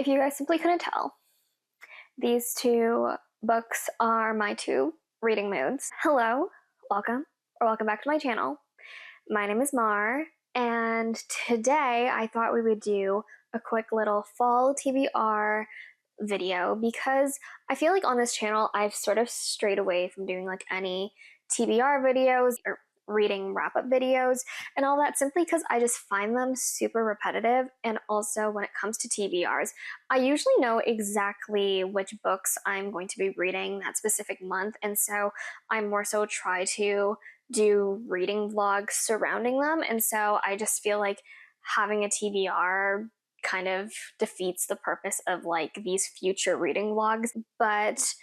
If you guys simply couldn't tell, these two books are my two reading moods. Hello, welcome, or welcome back to my channel. My name is Mar, and today I thought we would do a quick little fall TBR video because I feel like on this channel I've sort of strayed away from doing like any TBR videos or reading wrap-up videos and all that, simply because I just find them super repetitive. And also when it comes to TBRs, I usually know exactly which books I'm going to be reading that specific month, and so I more so try to do reading vlogs surrounding them. And so I just feel like having a TBR kind of defeats the purpose of like these future reading vlogs. But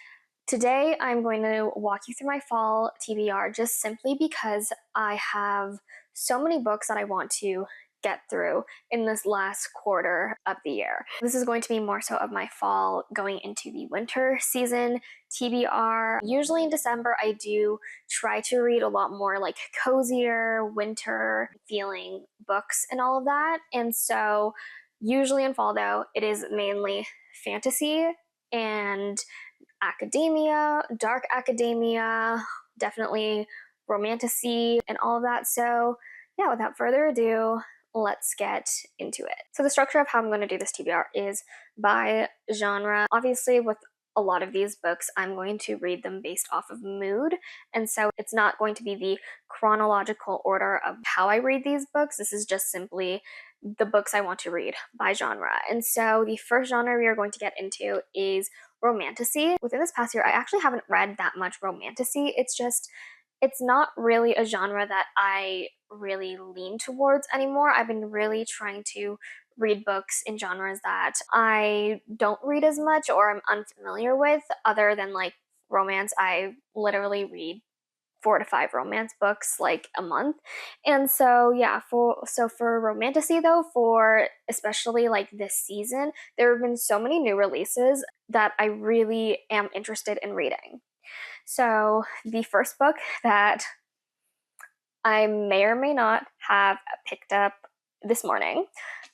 today I'm going to walk you through my fall TBR just simply because I have so many books that I want to get through in this last quarter of the year. This is going to be more so of my fall going into the winter season TBR. Usually in December I do try to read a lot more like cozier winter feeling books and all of that. And so usually in fall though, it is mainly fantasy and academia, dark academia, definitely romantasy and all of that. So yeah, without further ado, let's get into it. So the structure of how I'm going to do this TBR is by genre. Obviously with a lot of these books, I'm going to read them based off of mood. And so it's not going to be the chronological order of how I read these books. This is just simply the books I want to read by genre. And so the first genre we are going to get into is romantasy. Within this past year, I actually haven't read that much romantasy. It's not really a genre that I really lean towards anymore. I've been really trying to read books in genres that I don't read as much or I'm unfamiliar with, other than like romance. I literally read 4 to 5 romance books like a month. And so yeah, for romantasy though, for especially like this season, there have been so many new releases that I really am interested in reading. So the first book that I may or may not have picked up this morning,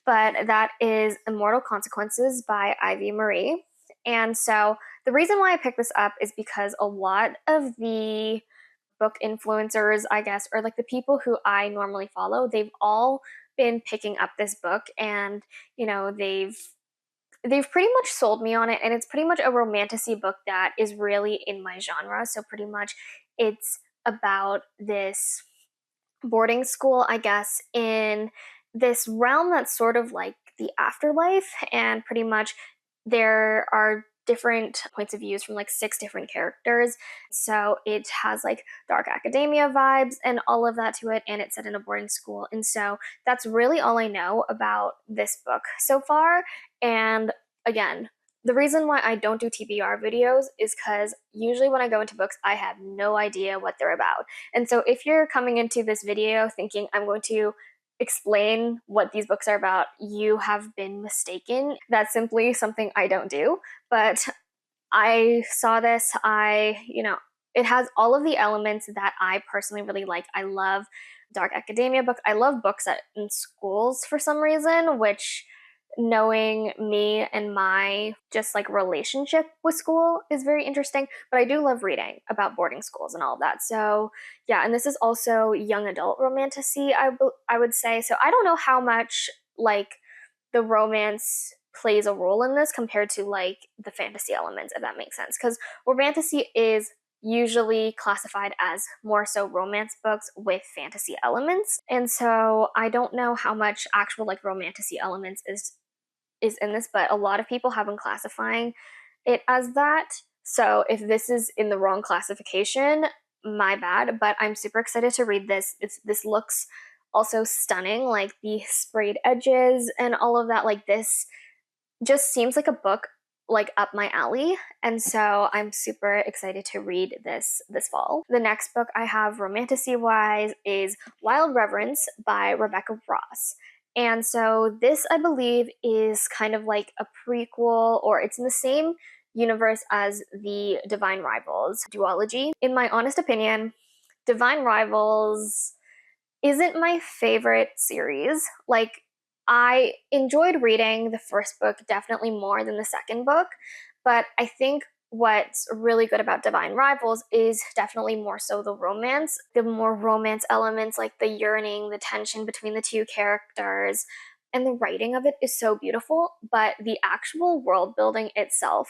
but that is Immortal Consequences by Ivy Marie. And so the reason why I picked this up is because a lot of the book influencers, I guess, or like the people who I normally follow, they've all been picking up this book, and you know, they've pretty much sold me on it. And it's pretty much a romantasy book that is really in my genre. So pretty much it's about this boarding school, I guess, in this realm that's sort of like the afterlife, and pretty much there are different points of views from like 6 different characters. So it has like dark academia vibes and all of that to it, and it's set in a boarding school. And so that's really all I know about this book so far. And again, the reason why I don't do TBR videos is because usually when I go into books, I have no idea what they're about. And so if you're coming into this video thinking I'm going to explain what these books are about, you have been mistaken. That's simply something I don't do. But I saw this, it has all of the elements that I personally really like. I love dark academia books. I love books that in schools for some reason, which, knowing me and my just like relationship with school, is very interesting. But I do love reading about boarding schools and all of that. So yeah, and this is also young adult romantasy, I would say. So I don't know how much like the romance plays a role in this compared to like the fantasy elements, if that makes sense, because romantasy is usually classified as more so romance books with fantasy elements. And so I don't know how much actual like romantasy elements is in this, but a lot of people have been classifying it as that. So if this is in the wrong classification, my bad. But I'm super excited to read this. This looks also stunning, like the sprayed edges and all of that. Like this just seems like a book like up my alley, and so I'm super excited to read this fall. The next book I have romantasy wise is Wild Reverence by Rebecca Ross. And so this, I believe, is kind of like a prequel, or it's in the same universe as the Divine Rivals duology. In my honest opinion, Divine Rivals isn't my favorite series. Like, I enjoyed reading the first book definitely more than the second book, but I think what's really good about Divine Rivals is definitely more so the romance, the more romance elements like the yearning, the tension between the two characters, and the writing of it is so beautiful, but the actual world building itself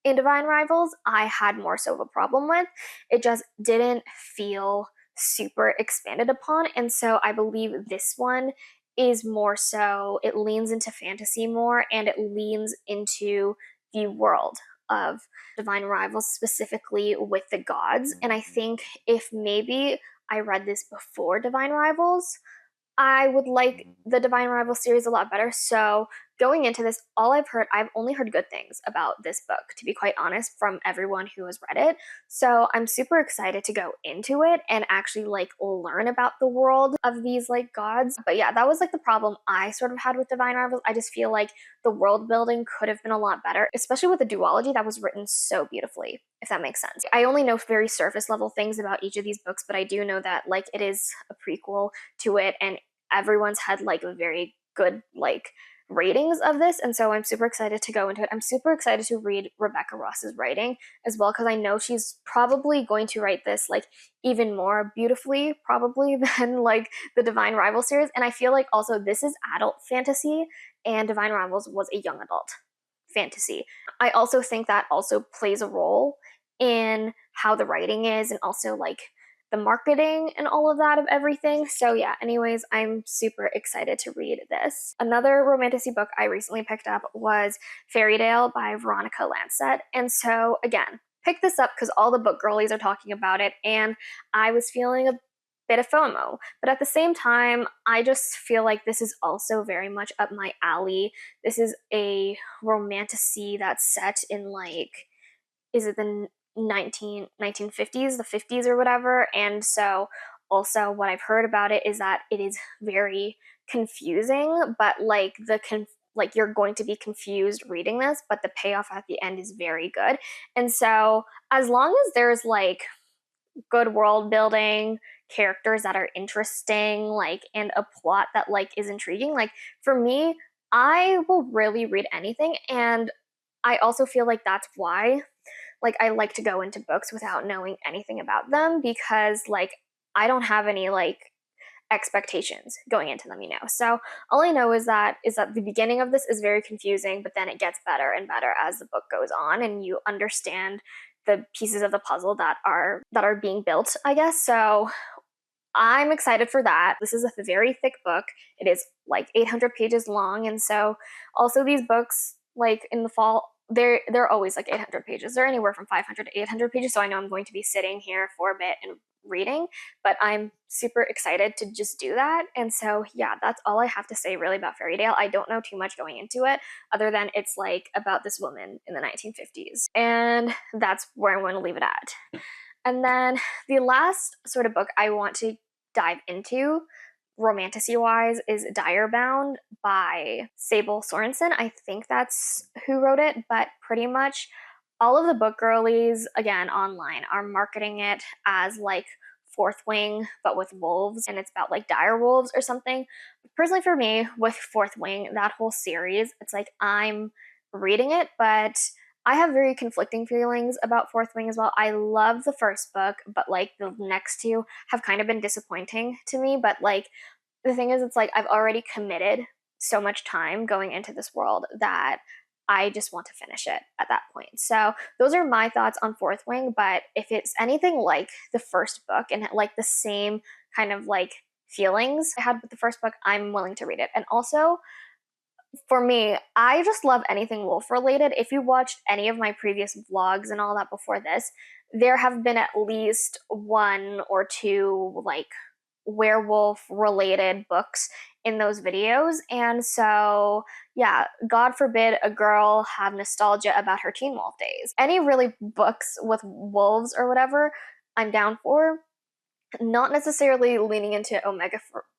in Divine Rivals, I had more so of a problem with. It just didn't feel super expanded upon, and so I believe this one is more so, it leans into fantasy more and it leans into the world of Divine Rivals, specifically with the gods. And I think if maybe I read this before Divine Rivals, I would like the Divine Rivals series a lot better. So going into this, I've only heard good things about this book, to be quite honest, from everyone who has read it. So I'm super excited to go into it and actually like learn about the world of these like gods. But yeah, that was like the problem I sort of had with Divine Rivals. I just feel like the world building could have been a lot better, especially with the duology that was written so beautifully, if that makes sense. I only know very surface level things about each of these books, but I do know that like it is a prequel to it, and everyone's had like very good like ratings of this, and so I'm super excited to go into it. I'm super excited to read Rebecca Ross's writing as well, because I know she's probably going to write this like even more beautifully probably than like the Divine Rivals series. And I feel like also this is adult fantasy and Divine Rivals was a young adult fantasy. I also think that also plays a role in how the writing is, and also like the marketing and all of that of everything. So yeah, anyways, I'm super excited to read this. Another romantasy book I recently picked up was Fairytale by Veronica Lancet. And so again, pick this up because all the book girlies are talking about it, and I was feeling a bit of FOMO. But at the same time, I just feel like this is also very much up my alley. This is a romantasy that's set in like, is it the 1950s, the 50s or whatever. And so also what I've heard about it is that it is very confusing, but like like you're going to be confused reading this, but the payoff at the end is very good. And so as long as there's like good world building, characters that are interesting, like, and a plot that like is intriguing, like for me, I will really read anything. And I also feel like that's why like I like to go into books without knowing anything about them, because like I don't have any like expectations going into them, you know. So all I know is that the beginning of this is very confusing, but then it gets better and better as the book goes on and you understand the pieces of the puzzle that are being built, I guess. So I'm excited for that. This is a very thick book. It is like 800 pages long, and so also these books like in the fall, they're always like 800 pages. They're anywhere from 500 to 800 pages, so I know I'm going to be sitting here for a bit and reading, but I'm super excited to just do that. And so yeah, that's all I have to say really about Fairytale. I don't know too much going into it other than it's like about this woman in the 1950s, and that's where I'm going to leave it at. And then the last sort of book I want to dive into, romantasy wise, is Direbound by Sable Sorensen. I think that's who wrote it, but pretty much all of the book girlies, again, online, are marketing it as like Fourth Wing, but with wolves, and it's about like dire wolves or something. Personally, for me, with Fourth Wing, that whole series, it's like I'm reading it, but I have very conflicting feelings about Fourth Wing as well. I love the first book, but like the next two have kind of been disappointing to me. But like the thing is, it's like I've already committed so much time going into this world that I just want to finish it at that point. So those are my thoughts on Fourth Wing. But if it's anything like the first book and like the same kind of like feelings I had with the first book, I'm willing to read it. And also, for me, I just love anything wolf related. If you watched any of my previous vlogs and all that before this, there have been at least one or two like werewolf related books in those videos. And so, yeah, God forbid a girl have nostalgia about her Teen Wolf days. Any really books with wolves or whatever, I'm down for. Not necessarily leaning into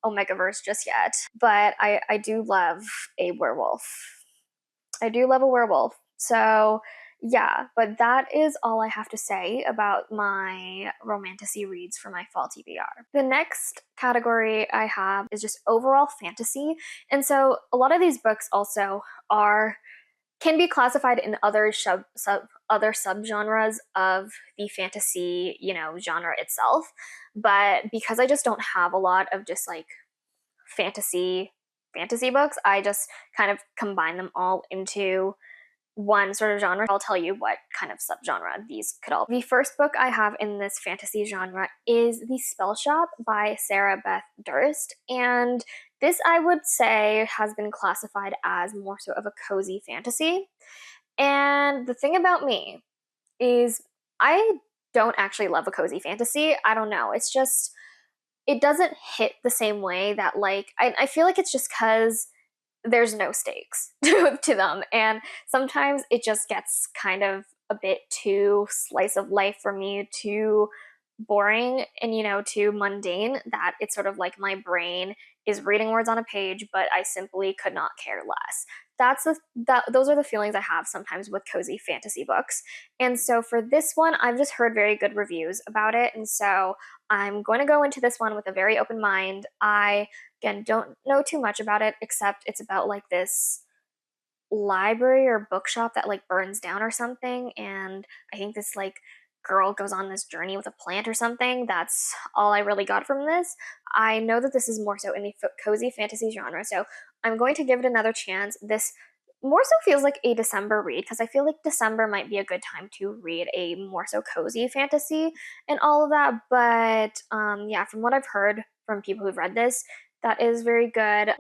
Omegaverse just yet, but I do love a werewolf. I do love a werewolf. So Yeah, but that is all I have to say about my romantasy reads for my fall TBR. The next category I have is just overall fantasy. And so a lot of these books also are can be classified in other other subgenres of the fantasy, genre itself. But because I just don't have a lot of just like fantasy books, I just kind of combine them all into one sort of genre. I'll tell you what kind of subgenre these could all be. The first book I have in this fantasy genre is The Spell Shop by Sarah Beth Durst, and this I would say has been classified as more so of a cozy fantasy. And the thing about me is I don't actually love a cozy fantasy. I don't know. It's just it doesn't hit the same way that like I feel like it's just because there's no stakes to them. And sometimes it just gets kind of a bit too slice of life for me, too boring and, too mundane that it's sort of like my brain is reading words on a page, but I simply could not care less. Those are the feelings I have sometimes with cozy fantasy books. And so for this one, I've just heard very good reviews about it. And so I'm going to go into this one with a very open mind. I, again, don't know too much about it, except it's about like this library or bookshop that like burns down or something. And I think this like girl goes on this journey with a plant or something. That's all I really got from this. I know that this is more so in the cozy fantasy genre, so I'm going to give it another chance. This more so feels like a December read because I feel like December might be a good time to read a more so cozy fantasy and all of that. But yeah, from what I've heard from people who've read this, that is very good.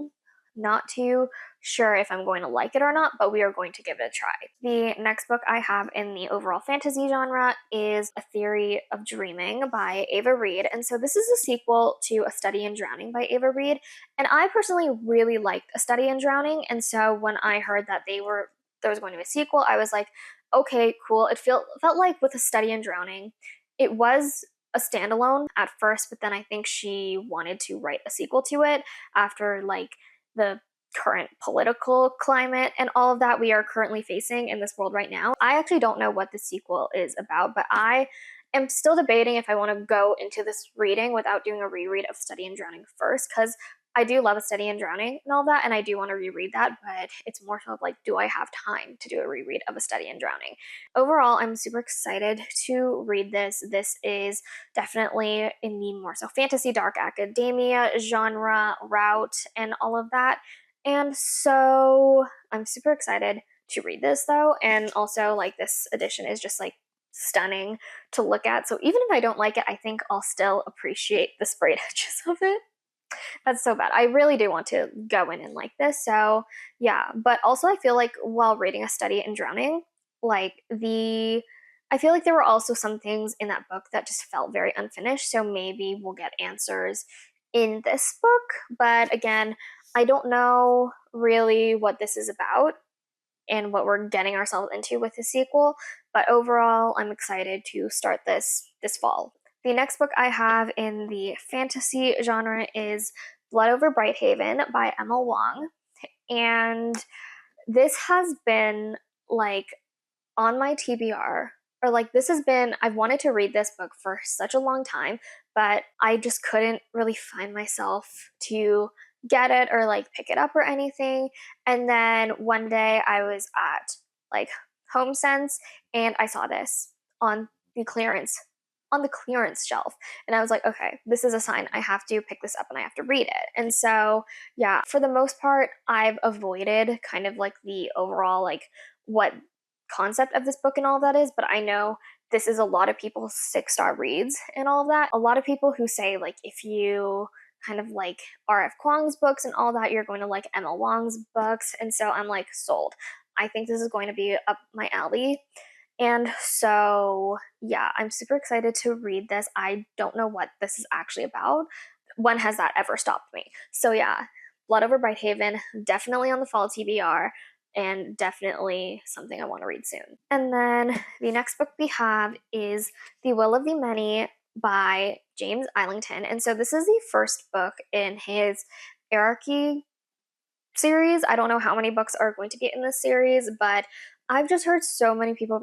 Not too sure if I'm going to like it or not, but we are going to give it a try. The next book I have in the overall fantasy genre is A Theory of Dreaming by Ava Reid. And so this is a sequel to A Study in Drowning by Ava Reid. And I personally really liked A Study in Drowning. And so when I heard that there was going to be a sequel, I was like, okay, cool. It felt like with A Study in Drowning, it was a standalone at first, but then I think she wanted to write a sequel to it after like the current political climate and all of that we are currently facing in this world right now. I actually don't know what the sequel is about, but I am still debating if I want to go into this reading without doing a reread of Study in Drowning first, because I do love A Study in Drowning and all that, and I do want to reread that, but it's more so of like, do I have time to do a reread of A Study in Drowning? Overall, I'm super excited to read this. This is definitely in the more so fantasy, dark academia genre route and all of that. And so I'm super excited to read this though. And also, like, this edition is just like stunning to look at. So even if I don't like it, I think I'll still appreciate the sprayed edges of it. That's so bad. I really do want to go in and like this. So yeah, but also I feel like while reading A Study in Drowning, I feel like there were also some things in that book that just felt very unfinished. So maybe we'll get answers in this book. But again, I don't know really what this is about and what we're getting ourselves into with the sequel. But overall, I'm excited to start this fall. The next book I have in the fantasy genre is Blood Over Brighthaven by Emma Wong. And this has been like on my TBR, or like this has been, I've wanted to read this book for such a long time, but I just couldn't really find myself to get it or like pick it up or anything. And then one day I was at like HomeSense and I saw this on the clearance shelf, and I was like, okay, this is a sign. I have to pick this up and I have to read it. And so yeah, for the most part I've avoided kind of like the overall like what concept of this book and all that is, but I know this is a lot of people's 6-star reads and all of that. A lot of people who say like if you kind of like R.F. Kuang's books and all that, you're going to like Emma Wong's books. And so I'm like, sold. I think this is going to be up my alley. And so yeah, I'm super excited to read this. I don't know what this is actually about. When has that ever stopped me? So yeah, Blood Over Brighthaven, definitely on the fall TBR, and definitely something I want to read soon. And then the next book we have is The Will of the Many by James Islington. And so this is the first book in his Hierarchy series. I don't know how many books are going to be in this series, but I've just heard so many people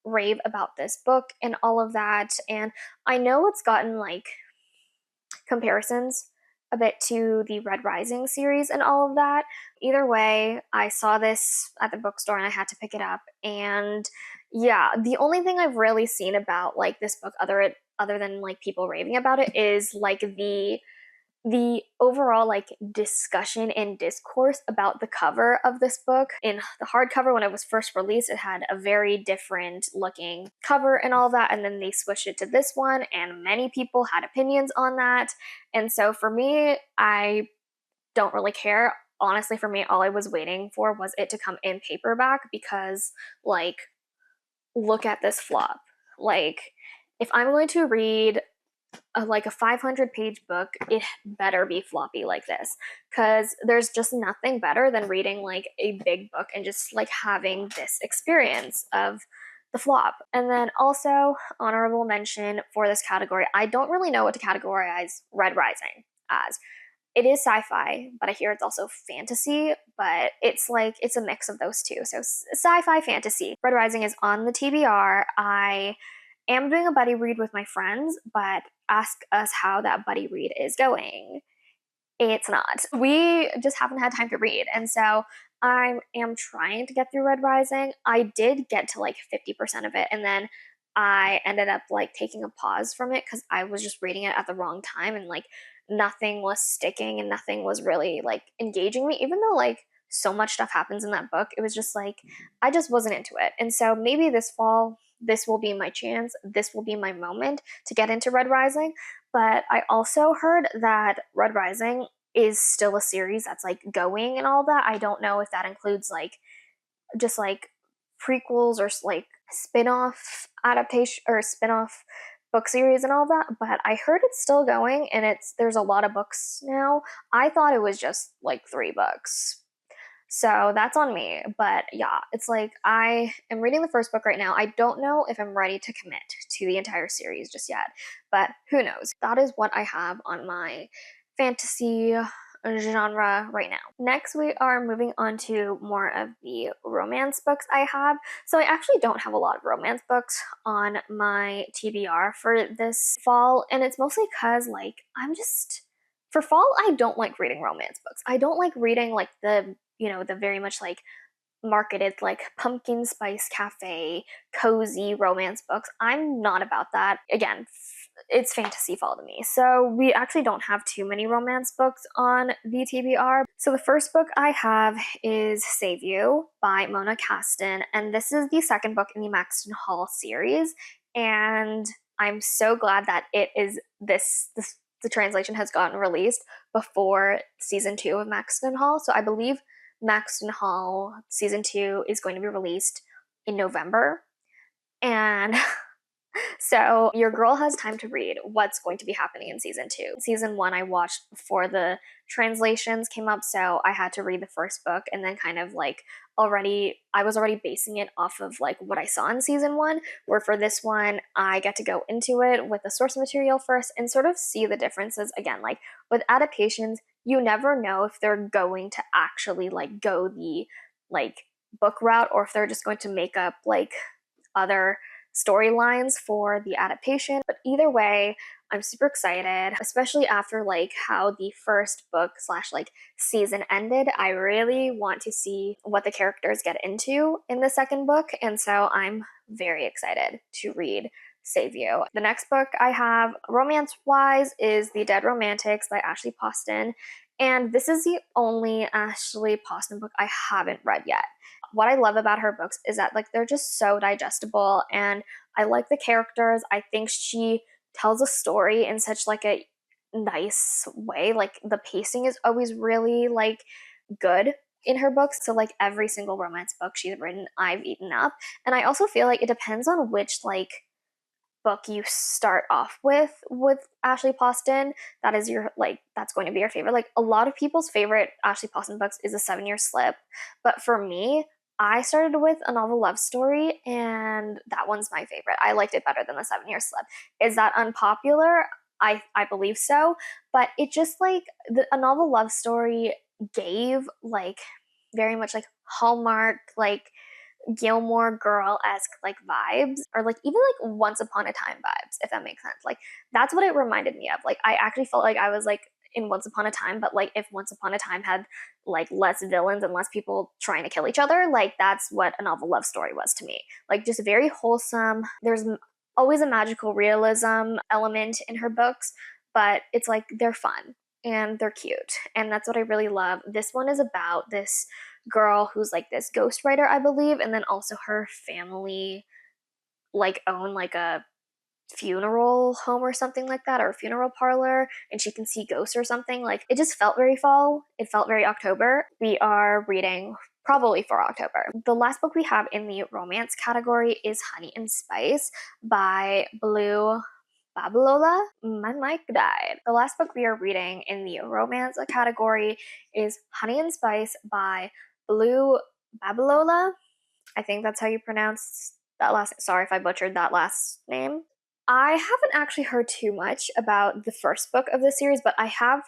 rave about this book and all of that, and I know it's gotten like comparisons a bit to the Red Rising series and all of that. Either way, I saw this at the bookstore and I had to pick it up. And yeah, the only thing I've really seen about like this book other than like people raving about it is like the overall like discussion and discourse about the cover of this book. In the hardcover, when it was first released, it had a very different looking cover and all that, and then they switched it to this one, and many people had opinions on that. And so for me, I don't really care. Honestly, for me, all I was waiting for was it to come in paperback because, like, look at this flop. Like, if I'm going to read like a 500-page book, it better be floppy like this, because there's just nothing better than reading like a big book and just like having this experience of the flop. And then also, honorable mention for this category, I don't really know what to categorize Red Rising as. It is sci-fi, but I hear it's also fantasy, but it's like it's a mix of those two. So sci-fi fantasy. Red Rising is on the TBR. I am doing a buddy read with my friends, but ask us how that buddy read is going. It's not. We just haven't had time to read. And so I am trying to get through Red Rising. I did get to like 50% of it, and then I ended up like taking a pause from it because I was just reading it at the wrong time, and like nothing was sticking and nothing was really like engaging me, even though like so much stuff happens in that book. It was just like I just wasn't into it. And so maybe this fall, this will be my chance. This will be my moment to get into Red Rising. But I also heard that Red Rising is still a series that's like going and all that. I don't know if that includes like just like prequels or like spin-off adaptation or spin-off book series and all that, but I heard it's still going and there's a lot of books now. I thought it was just like 3 books. So that's on me. But yeah, it's like I am reading the first book right now. I don't know if I'm ready to commit to the entire series just yet, but who knows? That is what I have on my fantasy genre right now. Next, we are moving on to more of the romance books I have. So I actually don't have a lot of romance books on my TBR for this fall, and it's mostly because like for fall, I don't like reading romance books. I don't like reading like the very much like marketed like pumpkin spice cafe cozy romance books. I'm not about that. Again, it's fantasy fall to me. So we actually don't have too many romance books on the TBR. So the first book I have is Save You by Mona Caston, and this is the second book in the Maxton Hall series, and I'm so glad that it is the translation has gotten released before season 2 of Maxton Hall. So I believe Maxton Hall season 2 is going to be released in November. And so your girl has time to read what's going to be happening in season 2. Season 1 I watched before the translations came up, so I had to read the first book and then kind of like I was already basing it off of like what I saw in season 1, where for this one I get to go into it with the source material first and sort of see the differences. Again, like with adaptations, you never know if they're going to actually like go the like book route or if they're just going to make up like other storylines for the adaptation. But either way, I'm super excited, especially after like how the first book slash like season ended. I really want to see what the characters get into in the second book, and so I'm very excited to read Save You. The next book I have romance-wise is The Dead Romantics by Ashley Poston, and this is the only Ashley Poston book I haven't read yet. What I love about her books is that like they're just so digestible, and I like the characters. I think she tells a story in such like a nice way. Like the pacing is always really like good in her books. So like every single romance book she's written, I've eaten up. And I also feel like it depends on which like book you start off with Ashley Poston. That is your like that's going to be your favorite. Like a lot of people's favorite Ashley Poston books is A 7-Year Slip, but for me, I started with A Novel Love Story, and that one's my favorite. I liked it better than The 7-Year Slip. Is that unpopular? I believe so, but it just like A Novel Love Story gave like very much like Hallmark like Gilmore Girl-esque like vibes, or like even like Once Upon a Time vibes, if that makes sense. Like that's what it reminded me of. Like I actually felt like I was like in Once Upon a Time, but like if Once Upon a Time had like less villains and less people trying to kill each other, like that's what a novel love story was to me. Like just very wholesome. There's always a magical realism element in her books, but it's like they're fun and they're cute, and that's what I really love. This one is about this girl who's like this ghostwriter, I believe, and then also her family like own like a funeral home or something like that, or a funeral parlor, and she can see ghosts or something. Like it just felt very fall. It felt very October. We are reading probably for October. The last book we have in the romance category is Honey and Spice by Blue Babalola. My mic died. The last book we are reading in the romance category is Honey and Spice by Blue Babalola. I think that's how you pronounce that last. Sorry if I butchered that last name. I haven't actually heard too much about the first book of the series, but I have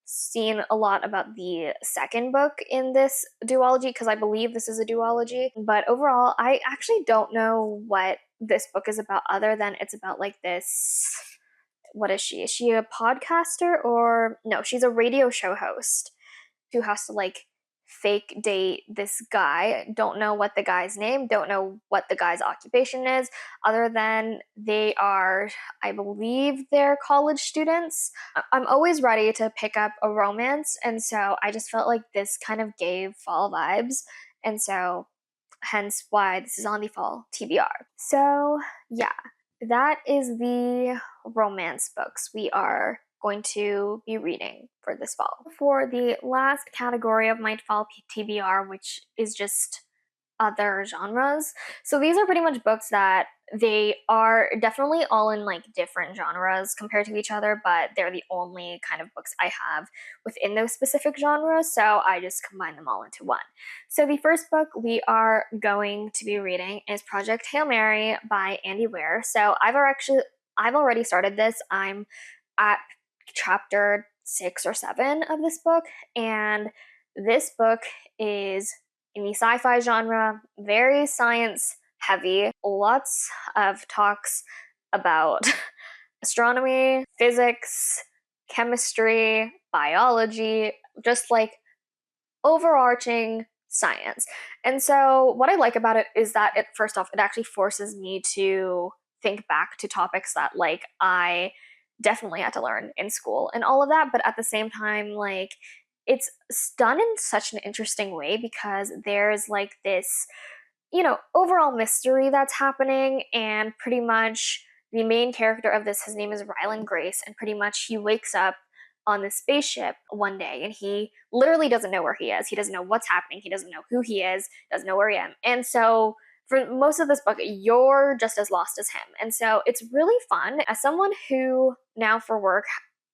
seen a lot about the second book in this duology, because I believe this is a duology. But overall, I actually don't know what this book is about, other than it's about like this. What is she? Is she a podcaster, or no, she's a radio show host who has to like fake date this guy. Don't know what the guy's name, don't know what the guy's occupation is, other than they are, I believe they're college students. I'm always ready to pick up a romance, and so I just felt like this kind of gave fall vibes, and so hence why this is on the fall TBR. So yeah, that is the romance books we are going to be reading for this fall. For the last category of my fall TBR, which is just other genres. So these are pretty much books that they are definitely all in like different genres compared to each other, but they're the only kind of books I have within those specific genres, so I just combine them all into one. So the first book we are going to be reading is Project Hail Mary by Andy Weir. So I've already started this. I'm at chapter 6 or 7 of this book, and this book is in the sci-fi genre, very science heavy, lots of talks about astronomy, physics, chemistry, biology, just like overarching science. And so what I like about it is that it, first off, it actually forces me to think back to topics that like I definitely had to learn in school and all of that, but at the same time, like it's done in such an interesting way, because there's like this, overall mystery that's happening, and pretty much the main character of this, his name is Ryland Grace, and pretty much he wakes up on this spaceship one day, and he literally doesn't know where he is. He doesn't know what's happening. He doesn't know who he is, doesn't know where he is. And so for most of this book, you're just as lost as him. And so it's really fun. As someone who now for work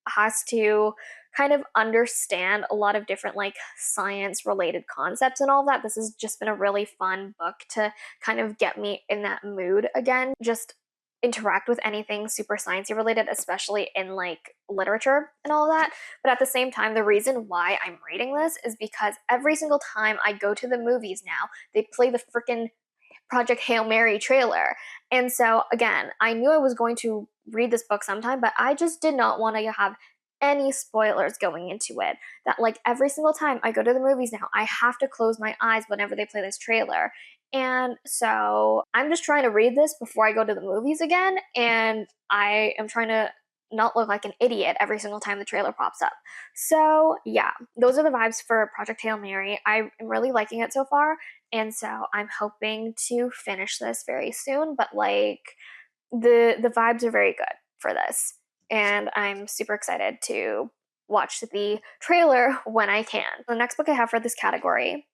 has to kind of understand a lot of different like science related concepts and all that, this has just been a really fun book to kind of get me in that mood again. Just interact with anything super sciencey related, especially in like literature and all that. But at the same time, the reason why I'm reading this is because every single time I go to the movies now, they play the freaking Project Hail Mary trailer. And so again, I knew I was going to read this book sometime, but I just did not want to have any spoilers going into it. That like every single time I go to the movies now, I have to close my eyes whenever they play this trailer. And so I'm just trying to read this before I go to the movies again, and I am trying to not look like an idiot every single time the trailer pops up. So yeah, those are the vibes for Project Hail Mary. I'm really liking it so far, and so I'm hoping to finish this very soon, but like the vibes are very good for this, and I'm super excited to watch the trailer when I can. The next book I have for this category,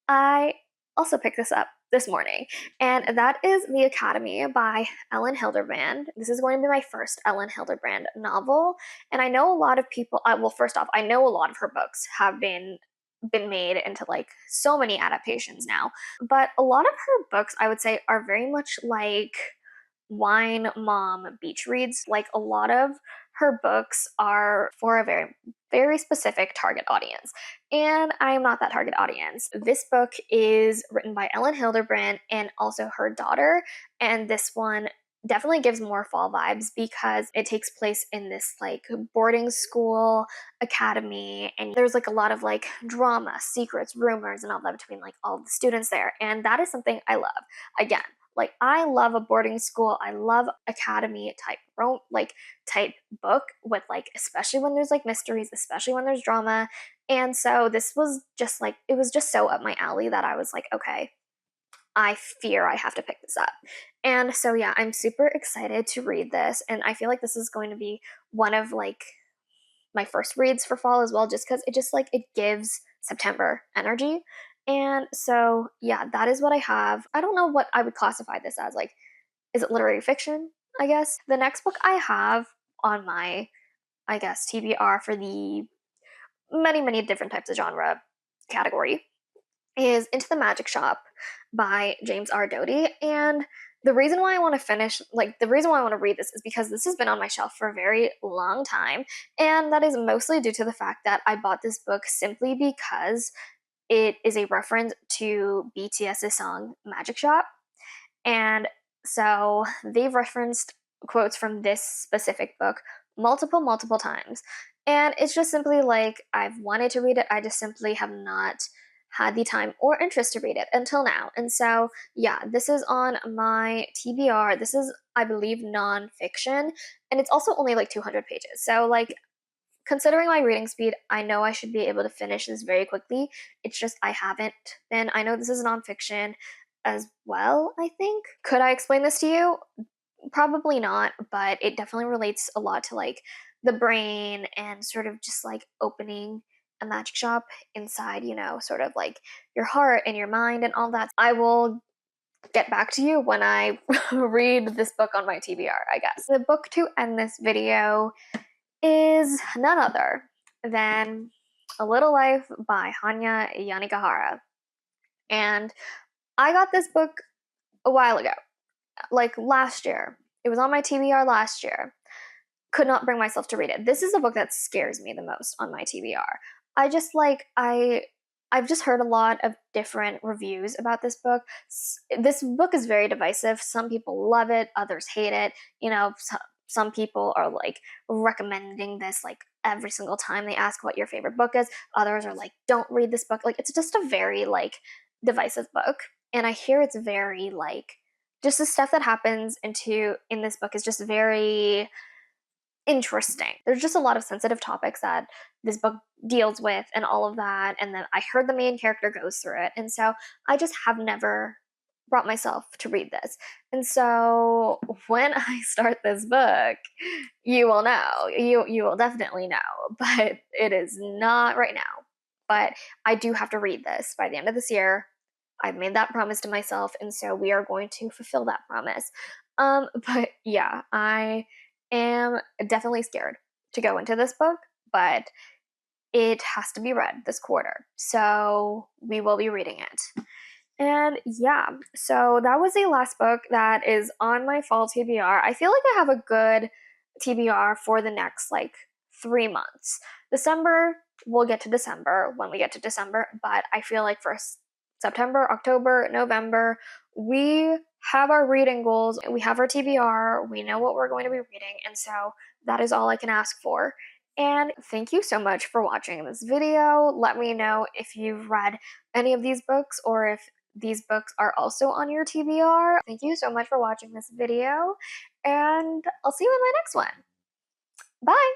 I also picked this up this morning, and that is The Academy by Ellen Hilderbrand. This is going to be my first Ellen Hilderbrand novel, and I know a lot of people, well, first off, I know a lot of her books have been made into like so many adaptations now, but a lot of her books, I would say, are very much like wine mom beach reads. Like a lot of her books are for a very, very specific target audience, and I am not that target audience. This book is written by Ellen Hildebrand and also her daughter, and this one definitely gives more fall vibes because it takes place in this like boarding school academy, and there's like a lot of like drama, secrets, rumors, and all that between like all the students there, and that is something I love. Again, like I love a boarding school, I love academy type type book with like, especially when there's like mysteries, especially when there's drama. And so this was just like, it was just so up my alley that I was like, okay, I fear I have to pick this up. And so yeah, I'm super excited to read this, and I feel like this is going to be one of like my first reads for fall as well, just because it just like it gives September energy. And so yeah, that is what I have. I don't know what I would classify this as. Like, is it literary fiction? I guess. The next book I have on my, I guess, TBR for the many, many different types of genre category is Into the Magic Shop by James R. Doty. And the reason why I want to finish, like, the reason why I want to read this is because this has been on my shelf for a very long time. And that is mostly due to the fact that I bought this book simply because it is a reference to BTS's song Magic Shop. And so they've referenced quotes from this specific book multiple, multiple times. And it's just simply like I've wanted to read it, I just simply have not had the time or interest to read it until now. And so, yeah, this is on my TBR. This is, I believe, nonfiction, and it's also only like 200 pages. So, like, considering my reading speed, I know I should be able to finish this very quickly. It's just I haven't been. I know this is nonfiction as well, I think. Could I explain this to you? Probably not, but it definitely relates a lot to like the brain and sort of just like opening a magic shop inside, you know, sort of like your heart and your mind and all that. I will get back to you when I read this book on my TBR, I guess. The book to end this video is none other than A Little Life by Hanya Yanagihara. And I got this book a while ago, like last year. It was on my TBR last year. Could not bring myself to read it. This is a book that scares me the most on my TBR. I just like, I've just heard a lot of different reviews about this book. This book is very divisive. Some people love it, others hate it. You know, some people are like recommending this like every single time they ask what your favorite book is. Others are like, don't read this book. Like, it's just a very like divisive book. And I hear it's very like, just the stuff that happens in this book is just very interesting. There's just a lot of sensitive topics that this book deals with and all of that. And then I heard the main character goes through it. And so I just have never brought myself to read this. And so when I start this book, you will know. You will definitely know. But it is not right now. But I do have to read this by the end of this year. I've made that promise to myself, and so we are going to fulfill that promise. But yeah, I am definitely scared to go into this book, but it has to be read this quarter. So we will be reading it. And yeah, so that was the last book that is on my fall TBR. I feel like I have a good TBR for the next like 3 months. December, we'll get to December when we get to December, but I feel like for September, October, November, we have our reading goals, we have our TBR, we know what we're going to be reading, and so that is all I can ask for. And thank you so much for watching this video. Let me know if you've read any of these books or if these books are also on your TBR. Thank you so much for watching this video, and I'll see you in my next one. Bye!